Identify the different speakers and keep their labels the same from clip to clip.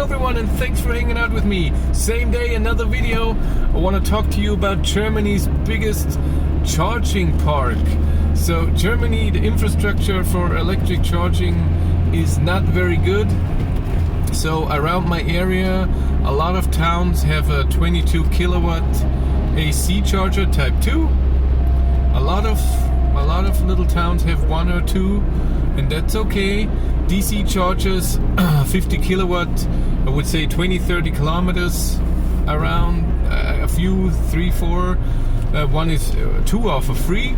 Speaker 1: everyone, and thanks for hanging out with me. Same day, another video. I want to talk to you about Germany's biggest charging park. So Germany, the infrastructure for electric charging is not very good. So around my area, a lot of towns have a 22 kilowatt AC charger type 2. A lot of little towns have 1 or 2, and that's okay. DC chargers, 50 kilowatt, I would say 20-30 kilometers around, a few, 3, 4. One is 2 are for free.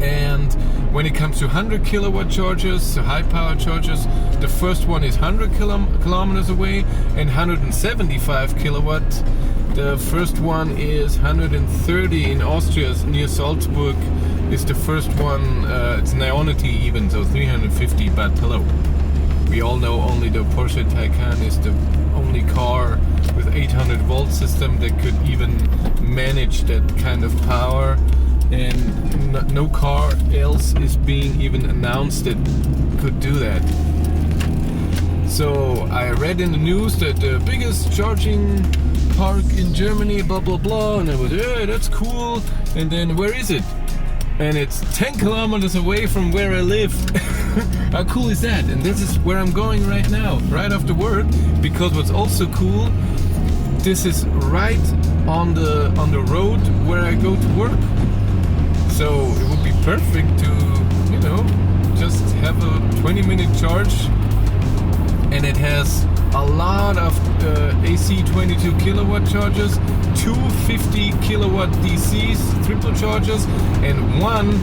Speaker 1: And when it comes to 100 kilowatt chargers, so high power chargers, the first one is 100 kilometers away, and 175 kilowatt. The first one is 130 in Austria, near Salzburg. Is the first one. It's an Ionity even, so 350. But hello, we all know only the Porsche Taycan is the only car with 800 volt system that could even manage that kind of power. And no car else is being even announced that could do that. So I read in the news that the biggest charging park in Germany, blah blah blah, and I was, yeah, that's cool. And then where is it? And it's 10 kilometers away from where I live. How cool is that? And this is where I'm going right now, right after work. Because what's also cool, this is right on the road where I go to work. So it would be perfect to, you know, just have a 20-minute charge. And it has a lot of AC 22 kilowatt chargers, 250 kilowatt DCs, triple chargers, and one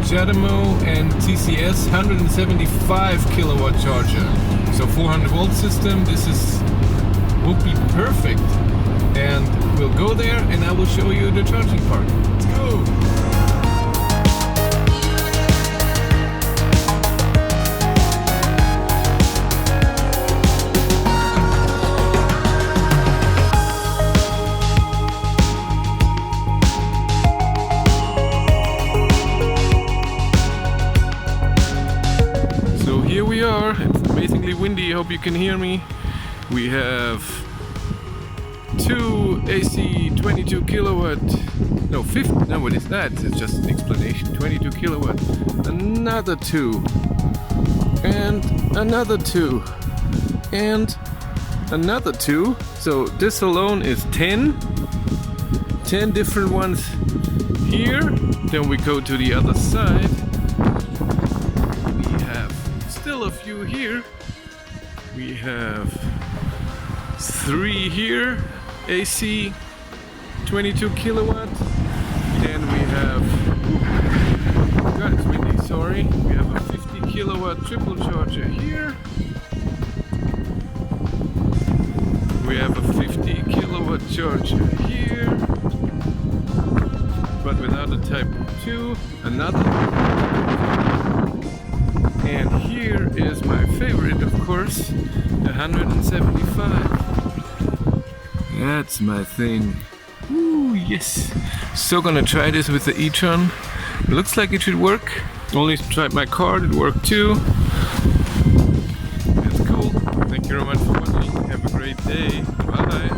Speaker 1: Gimbal and TCS 175 kilowatt charger. So 400 volt system. This would be perfect. And we'll go there, and I will show you the charging part. Let's go. Here we are. It's amazingly windy. I hope you can hear me. We have 2 AC 22 kilowatt. No, 50. No, what is that? It's just an explanation. 22 kilowatt. Another 2. And another 2. And another 2. So this alone is 10. 10 different ones here. Then we go to the other side. Still a few here. We have 3 here, AC 22 kilowatt, and we have, God, it's windy, sorry. We have a 50 kilowatt triple charger here. We have a 50 kilowatt charger here, but without a type 2. Another. And here is my favorite, of course, the 175. That's my thing. Ooh, yes. So gonna try this with the e-tron. It looks like it should work. Only tried my card, it worked too. That's cool. Thank you very much for watching. Have a great day. Bye.